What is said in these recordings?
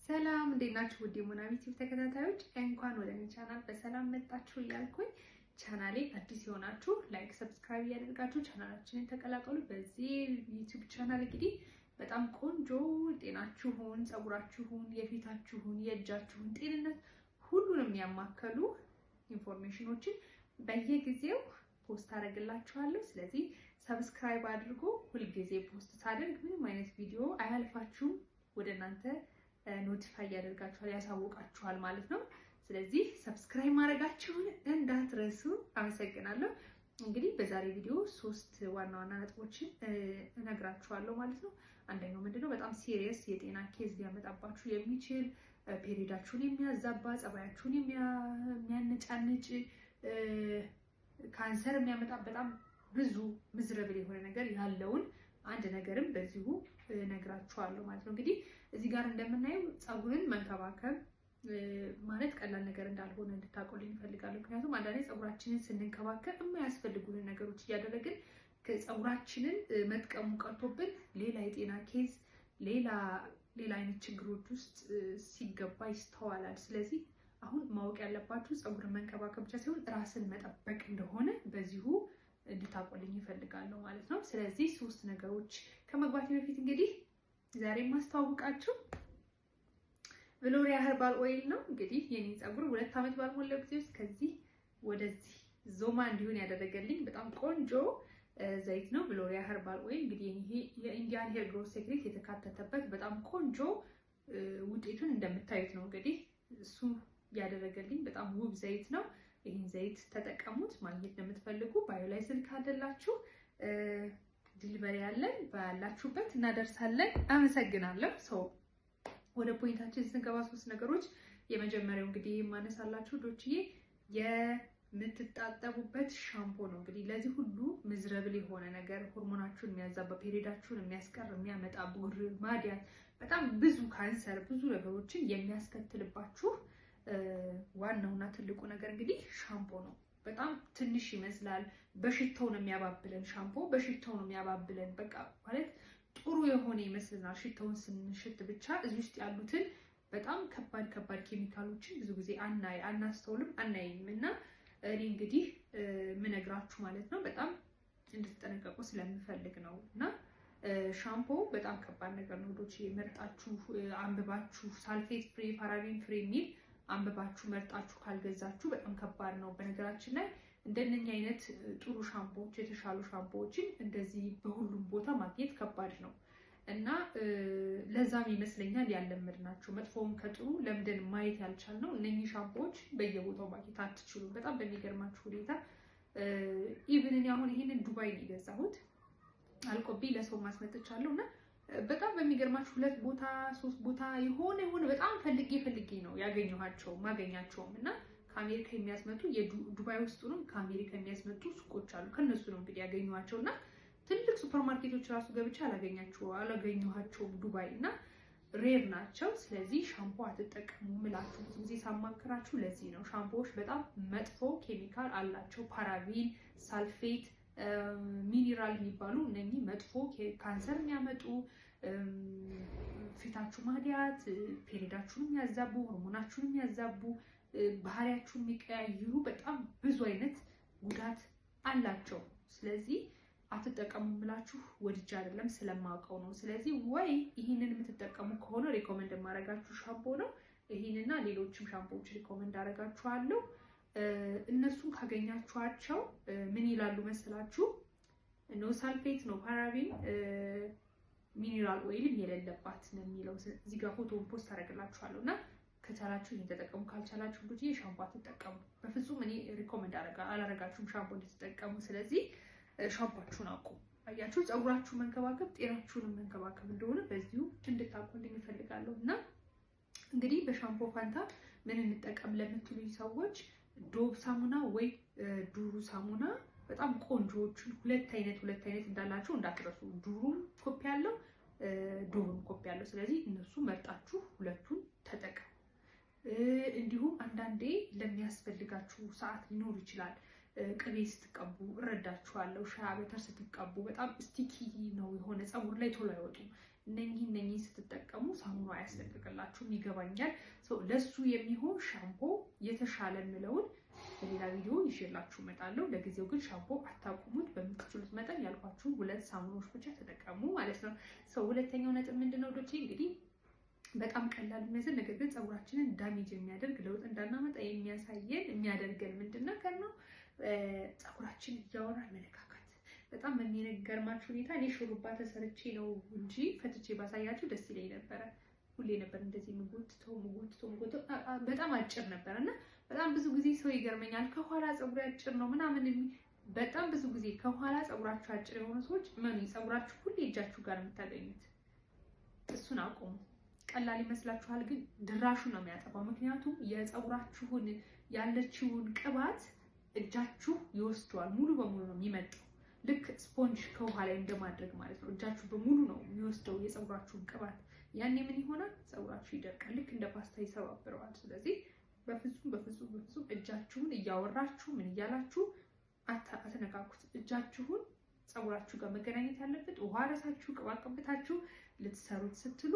ሰላም እንዴት ናችሁ? ውድ የሞናሚ ቲቪ ተከታታዮች እንኳን ወደ እኔ ቻናል በሰላም መጣችሁ እያልኩኝ ቻናሌ አዲስ የሆናችሁ ላይክ፣ ሰብስክራይብ ያደርጋችሁ ቻናላችንን ተቀላቀሉ። በዚህ ዩቲዩብ ቻናል እንግዲህ በጣም ቆንጆ ጤናችሁን፣ ጸጉራችሁን፣ የፊታችሁን፣ የእጃችሁን ጤንነት ሁሉንም ያማከሉ ኢንፎርሜሽኖችን በየጊዜው ፖስት አደርግላችኋለሁ። ስለዚህ ሰብስክራይብ አድርጎ ሁልጊዜ ፖስት ሳደርግ ምንም አይነት ቪዲዮ አያልፋችሁም፣ ወደ እናንተ ኖቲፋይ ያደርጋችኋል፣ ያሳውቃችኋል ማለት ነው። ስለዚህ ሰብስክራይብ ማድረጋችሁን እንዳትረሱ። አመሰግናለሁ። እንግዲህ በዛሬ ቪዲዮ 3 ዋና ዋና ነጥቦችን እነግራችኋለሁ ማለት ነው። አንደኛው ምንድነው በጣም ሲሪየስ የጤና ኬዝ ሊያመጣባችሁ የሚችል ፔሪዳችሁን የሚያዛባ ጸባያችሁን የሚያነጫንጭ ካንሰር የሚያመጣ በጣም ብዙ ምዝረብል የሆነ ነገር ያለውን አንድ ነገርም በዚሁ ነግራችኋለሁ ማለት ነው። እንግዲህ እዚህ ጋር እንደምናየው ጸጉርን መንከባከብ ማለት ቀላል ነገር እንዳልሆነ እንድታውቁልኝ እፈልጋለሁ። ምክንያቱም አንዳንዴ ጸጉራችንን ስንንከባከብ የማያስፈልጉንን ነገሮች እያደረግን ጸጉራችንን መጥቀሙ ቀርቶብን ሌላ የጤና ኬዝ ሌላ አይነት ችግሮች ውስጥ ሲገባ ይስተዋላል። ስለዚህ አሁን ማወቅ ያለባችሁ ጸጉርን መንከባከብ ብቻ ሳይሆን ራስን መጠበቅ እንደሆነ በዚሁ እንድታቆልኝ ይፈልጋለሁ ማለት ነው። ስለዚህ 3 ነገሮች ከመግባቴ በፊት እንግዲህ ዛሬ ማስተዋወቃችሁ ቪሎሪያ ኸርባል ኦይል ነው። እንግዲህ የኔ ጸጉር 2 ዓመት ባልሞላው ጊዜ ውስጥ ከዚህ ወደዚህ ዞማ እንዲሆን ያደረገልኝ በጣም ቆንጆ ዘይት ነው ቪሎሪያ ኸርባል ኦይል። እንግዲህ ይሄ የኢንዲያን ሄር ግሮት ሴክሬት የተካተተበት በጣም ቆንጆ ውጤቱን እንደምታዩት ነው። እንግዲህ እሱ ያደረገልኝ በጣም ውብ ዘይት ነው። ይህን ዘይት ተጠቀሙት። ማግኘት ለምትፈልጉ ባዮ ላይ ስልክ አለላችሁ፣ ዲሊቨሪ ያለን ባላችሁበት እናደርሳለን። አመሰግናለሁ። ሰው ወደ ፖይንታችን ስንገባ 3 ነገሮች። የመጀመሪያው እንግዲህ የማነሳላችሁ ዶችዬ የምትጣጠቡበት ሻምፖ ነው። እንግዲህ ለዚህ ሁሉ ምዝረብል የሆነ ነገር ሆርሞናችሁን የሚያዛባ ፔሪዳችሁን የሚያስቀር የሚያመጣ ቡር ማዲያት በጣም ብዙ ካንሰር ብዙ ነገሮችን የሚያስከትልባችሁ ዋናውና ትልቁ ነገር እንግዲህ ሻምፖ ነው። በጣም ትንሽ ይመስላል፣ በሽታው ነው የሚያባብለን። ሻምፖ በሽታው ነው የሚያባብለን። በቃ ማለት ጥሩ የሆነ ይመስልናል ሽታውን ስንሽት ብቻ። እዚህ ውስጥ ያሉትን በጣም ከባድ ኬሚካሎችን ብዙ ጊዜ አናስተውልም፣ አናይም። እና እኔ እንግዲህ ምነግራችሁ ማለት ነው በጣም እንድትጠነቀቁ ስለምፈልግ ነው። እና ሻምፖ በጣም ከባድ ነገር ነው። ዶች መርጣችሁ አንብባችሁ ሳልፌት ፍሪ ፓራቤን ፍሪ የሚል አንብባችሁ መርጣችሁ ካልገዛችሁ በጣም ከባድ ነው። በነገራችን ላይ እንደነኛ አይነት ጥሩ ሻምፖዎች የተሻሉ ሻምፖዎችን እንደዚህ በሁሉም ቦታ ማግኘት ከባድ ነው እና ለዛም ይመስለኛል ያለመድናቸው መጥፎውን ከጥሩ ለምደን ማየት ያልቻልነው እነኚህ ሻምፖዎች በየቦታው ማግኘት አትችሉም። በጣም በሚገርማችሁ ሁኔታ ኢቭን እኔ አሁን ይሄንን ዱባይ ነው የገዛሁት፣ አልቆብኝ ለሰው ማስመጥቻለሁ እና በጣም በሚገርማችሁ 2 ቦታ 3 ቦታ የሆነ በጣም ፈልጌ ነው ማገኛቸውም እና ከአሜሪካ የሚያስመጡ የዱባይ ውስጥ ነው ከአሜሪካ የሚያስመጡ ሱቆች አሉ። ከነሱ ነው እንግዲህ ያገኘኋቸው እና ትልቅ ሱፐርማርኬቶች ራሱ ገብቼ አላገኘኋቸውም ዱባይ እና ሬር ናቸው። ስለዚህ ሻምፖ አትጠቀሙ ምላችሁ ብዙ ጊዜ ሳማክራችሁ ለዚህ ነው። ሻምፖዎች በጣም መጥፎ ኬሚካል አላቸው። ፓራቢን፣ ሳልፌት፣ ሚኒራል የሚባሉ እነኚህ መጥፎ ካንሰር የሚያመጡ ፊታችሁ ማዲያት፣ ፔሪዳችሁን የሚያዛቡ፣ ሆርሞናችሁን የሚያዛቡ፣ ባህሪያችሁን የሚቀያይሩ በጣም ብዙ አይነት ጉዳት አላቸው። ስለዚህ አትጠቀሙ ብላችሁ ወድጄ አይደለም ስለማውቀው ነው። ስለዚህ ወይ ይህንን የምትጠቀሙ ከሆነ ሪኮመንድ የማደርጋችሁ ሻምፖ ነው። ይህንና ሌሎችም ሻምፖዎች ሪኮመንድ አደርጋችኋለሁ። እነሱን ካገኛችኋቸው ምን ይላሉ መሰላችሁ? ኖ ሳልፌት ኖ ፓራቢን ሚኒራል ኦይልም የሌለባት ነው የሚለው። እዚህ ጋር ፎቶውን ፖስት አደርግላችኋለሁ እና ከቻላችሁ ይሄን ተጠቀሙ፣ ካልቻላችሁ ልጅ ሻምፖ አትጠቀሙ። በፍጹም እኔ ሪኮመንድ አላረጋችሁም ሻምፖ እንድትጠቀሙ። ስለዚህ ሻምፖአችሁን አውቁ። አያችሁ፣ ጸጉራችሁን መንከባከብ ጤናችሁን መንከባከብ እንደሆነ በዚሁ እንድታውቁልኝ እፈልጋለሁ። እና እንግዲህ በሻምፖ ፋንታ ምን እንጠቀም ለምትሉኝ ሰዎች ዶቭ ሳሙና ወይ ዱሩ ሳሙና በጣም ቆንጆዎቹን 2 አይነት እንዳላቸው እንዳትረሱ። ዱሩም ኮፒ ያለው ዶቭም ኮፒ ያለው። ስለዚህ እነሱ መርጣችሁ 2ቱን ተጠቀሙ። እንዲሁም አንዳንዴ ለሚያስፈልጋችሁ ሰዓት ሊኖር ይችላል። ቅቤ ስትቀቡ እረዳችኋለሁ። ሻይ በተር ስትቀቡ በጣም ስቲኪ ነው የሆነ ጸጉር ላይ ቶሎ አይወጡም። እነኚህ ስትጠቀሙ ሳሙና አያስለቅቅላችሁም ይገባኛል። ለሱ የሚሆን ሻምፖ የተሻለ ምለውን በሌላ ቪዲዮ ይዤላችሁ እመጣለሁ። ለጊዜው ግን ሻምፖ አታቁሙት። በምትችሉት መጠን ያልኳችሁን 2 ሳሙናዎች ብቻ ተጠቀሙ ማለት ነው። ሁለተኛው ነጥብ ምንድነው ዶቼ እንግዲህ በጣም ቀላል የሚመስል ነገር ግን ፀጉራችንን ዳሜጅ የሚያደርግ ለውጥ እንዳናመጣ የሚያደርገን ምንድነው ከነው ፀጉራችን እያወራን መነካካት። በጣም በሚገርማችሁ ሁኔታ እኔ ሹሩባ ተሰርቼ ነው እንጂ ፈትቼ ባሳያችሁ ደስ ይለኝ ነበረ። ሁሌ ነበር እንደዚህ ምጎትቶ በጣም አጭር ነበር እና በጣም ብዙ ጊዜ ሰው ይገርመኛል ከኋላ ፀጉር አጭር ነው ምናምን። በጣም ብዙ ጊዜ ከኋላ ፀጉራችሁ አጭር የሆኑ ሰዎች ፀጉራችሁ ሁሌ እጃችሁ ጋር የምታገኙት እሱን አቁሙ። ቀላል ይመስላችኋል ግን ድራሹ ነው የሚያጠፋው። ምክንያቱም የፀጉራችሁን ያለችውን ቅባት እጃችሁ ይወስደዋል። ሙሉ በሙሉ ነው የሚመጣው። ልክ ስፖንጅ ከውሃ ላይ እንደማድረግ ማለት ነው። እጃችሁ በሙሉ ነው የሚወስደው የፀጉራችሁን ቅባት። ያኔ ምን ይሆናል? ፀጉራችሁ ይደርቃል። ልክ እንደ ፓስታ ይሰባብረዋል። ስለዚህ በፍጹም እጃችሁን እያወራችሁ ምን እያላችሁ አትነካኩት። እጃችሁን ፀጉራችሁ ጋር መገናኘት ያለበት ውሃ ረሳችሁ ቅባት ቀብታችሁ ልትሰሩት ስትሉ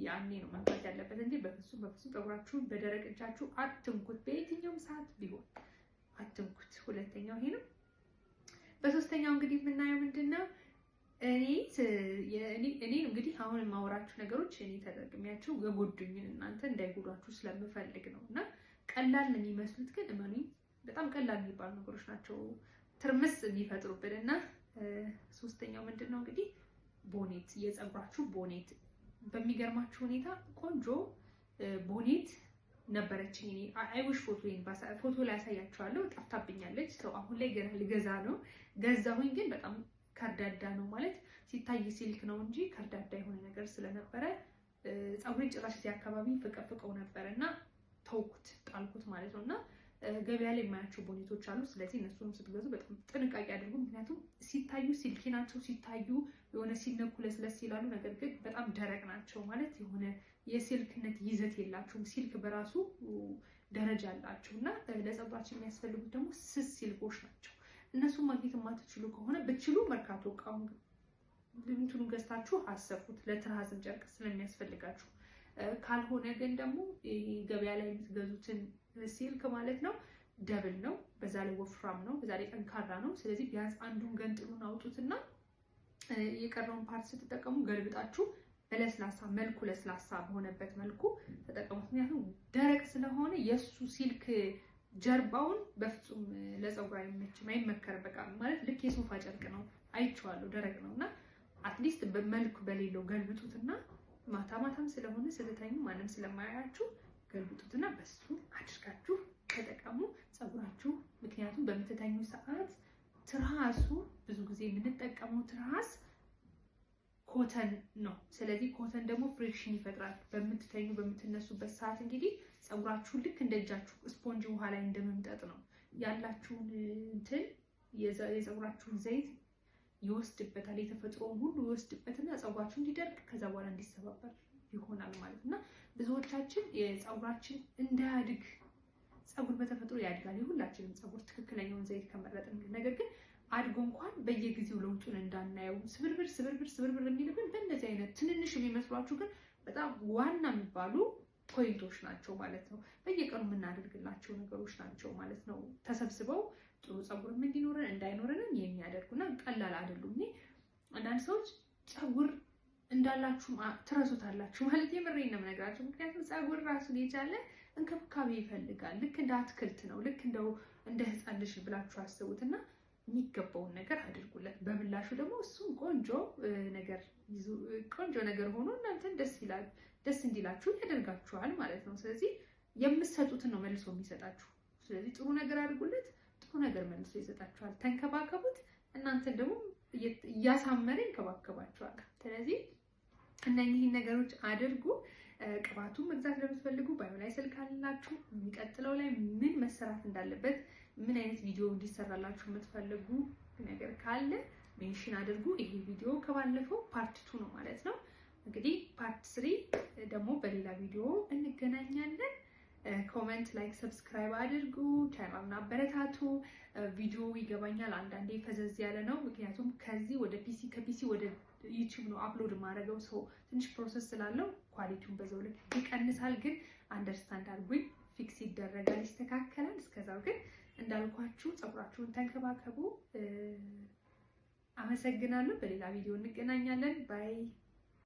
ያኔ ነው መንካት ያለበት እንጂ በፍጹም ፀጉራችሁን በደረቅ እጃችሁ አትንኩት። በየትኛውም ሰዓት ቢሆን አትንኩት። ሁለተኛው ይሄ ነው። በሶስተኛው እንግዲህ የምናየው ምንድነው እኔ እንግዲህ አሁን የማወራችሁ ነገሮች እኔ ተጠቅሚያቸው የጎዱኝን እናንተ እንዳይጎዷችሁ ስለምፈልግ ነው። እና ቀላል ነው የሚመስሉት ግን እመኑኝ በጣም ቀላል የሚባሉ ነገሮች ናቸው ትርምስ የሚፈጥሩብን። እና ሶስተኛው ምንድነው እንግዲህ ቦኔት፣ የፀጉራችሁ ቦኔት። በሚገርማችሁ ሁኔታ ቆንጆ ቦኔት ነበረችኝ እኔ አይዊሽ ፎቶ ላይ ያሳያችኋለሁ። ጠፍታብኛለች። አሁን ላይ ገና ልገዛ ነው። ገዛሁኝ ግን በጣም ከርዳዳ ነው ማለት ሲታይ ሲልክ ነው እንጂ ከርዳዳ የሆነ ነገር ስለነበረ ፀጉሬን ጭራሽ እዚህ አካባቢ ፍቀፍቀው ነበርና ተውኩት፣ ጣልኩት ማለት ነውና ገበያ ላይ የማያቸው ቦኔቶች አሉ። ስለዚህ እነሱንም ስትገዙ በጣም ጥንቃቄ አድርጉ። ምክንያቱም ሲታዩ ሲልኪ ናቸው፣ ሲታዩ የሆነ ሲነኩ ለስለስ ይላሉ። ነገር ግን በጣም ደረቅ ናቸው ማለት የሆነ የሲልክነት ይዘት የላቸውም። ሲልክ በራሱ ደረጃ አላቸው እና ለፀጉራችን የሚያስፈልጉት ደግሞ ስስ ሲልኮች ናቸው። እነሱን ማግኘት የማትችሉ ከሆነ ብትችሉ መርካቶ እቃውን እንትኑን ገዝታችሁ አሰፉት፣ ለትራስም ጨርቅ ስለሚያስፈልጋችሁ። ካልሆነ ግን ደግሞ ገበያ ላይ የምትገዙትን ሲልክ ማለት ነው ደብል ነው፣ በዛ ላይ ወፍራም ነው፣ በዛ ላይ ጠንካራ ነው። ስለዚህ ቢያንስ አንዱን ገንጥሉን አውጡትና የቀረውን ፓርት ስትጠቀሙ ገልብጣችሁ በለስላሳ መልኩ ለስላሳ በሆነበት መልኩ ተጠቀሙት። ምክንያቱም ደረቅ ስለሆነ የሱ ሲልክ ጀርባውን በፍጹም ለፀጉር አይመከርም። በቃ ማለት ልክ የሶፋ ጨርቅ ነው፣ አይቼዋለሁ፣ ደረቅ ነውና አትሊስት በመልኩ በሌለው ገልብጡትና ማታም ስለሆነ ስትተኙ ማንም ስለማያያችሁ ገልብጡትና በሱ አድርጋችሁ ተጠቀሙ ፀጉራችሁ። ምክንያቱም በምትተኙ ሰዓት ትራሱ ብዙ ጊዜ የምንጠቀመው ትራስ ኮተን ነው። ስለዚህ ኮተን ደግሞ ፍሪክሽን ይፈጥራል። በምትነሱበት ሰዓት እንግዲህ ፀጉራችሁ ልክ እንደ እጃችሁ ስፖንጅ ውሃ ላይ እንደመምጠጥ ነው። ያላችሁን እንትን የፀጉራችሁን ዘይት ይወስድበታል፣ የተፈጥሮውን ሁሉ ይወስድበትና ፀጉራችሁ እንዲደርቅ ከዛ በኋላ እንዲሰባበር ይሆናል ማለት እና ብዙዎቻችን የፀጉራችን እንዳያድግ ፀጉር በተፈጥሮ ያድጋል። የሁላችንም ፀጉር ትክክለኛውን ዘይት ከመረጥን ነገር ግን አድጎ እንኳን በየጊዜው ለውጡን እንዳናየው ስብርብር የሚልብን በእነዚህ አይነት ትንንሽ የሚመስሏችሁ ግን በጣም ዋና የሚባሉ ፖይንቶች ናቸው ማለት ነው። በየቀኑ የምናደርግላቸው ነገሮች ናቸው ማለት ነው። ተሰብስበው ጥሩ ፀጉርም እንዲኖረን እንዳይኖረንም የሚያደርጉና ቀላል አይደሉም። እኔ አንዳንድ ሰዎች ፀጉር እንዳላችሁ ትረሱታላችሁ ማለት የምሬን ነው የምነግራችሁ። ምክንያቱም ፀጉር ራሱን የቻለ እንክብካቤ ይፈልጋል። ልክ እንደ አትክልት ነው። ልክ እንደ ህፃን ልጅ ብላችሁ አስቡትና የሚገባውን ነገር አድርጉለት። በምላሹ ደግሞ እሱም ቆንጆ ነገር ሆኖ እናንተን ደስ እንዲላችሁ ያደርጋችኋል ማለት ነው። ስለዚህ የምትሰጡትን ነው መልሶ የሚሰጣችሁ። ስለዚህ ጥሩ ነገር አድርጉለት፣ ጥሩ ነገር መልሶ ይሰጣችኋል። ተንከባከቡት፣ እናንተን ደግሞ እያሳመረ ይንከባከባችኋል። ስለዚህ እነኚህን ነገሮች አድርጉ። ቅባቱን መግዛት ለምትፈልጉ ባዮ ላይ ስልክ አላችሁ። የሚቀጥለው ላይ ምን መሰራት እንዳለበት ምን አይነት ቪዲዮ እንዲሰራላችሁ የምትፈልጉ ነገር ካለ ሜንሽን አድርጉ። ይሄ ቪዲዮ ከባለፈው ፓርት 2 ነው ማለት ነው። እንግዲህ ፓርት 3 ደግሞ በሌላ ቪዲዮ እንገናኛለን። ኮሜንት፣ ላይክ፣ ሰብስክራይብ አድርጉ። ቻናሉን አበረታቱ። ቪዲዮ ይገባኛል አንዳንዴ ፈዘዝ ያለ ነው፣ ምክንያቱም ከዚህ ወደ ፒሲ ከፒሲ ወደ ዩቲዩብ ነው አፕሎድ ማድረገው። ሰው ትንሽ ፕሮሰስ ስላለው ኳሊቲውን በዛው ልክ ይቀንሳል። ግን አንደርስታንድ አድርጉኝ፣ ፊክስ ይደረጋል፣ ይስተካከላል። እስከዛው ግን እንዳልኳችሁ ፀጉራችሁን ተንከባከቡ። አመሰግናለሁ። በሌላ ቪዲዮ እንገናኛለን። ባይ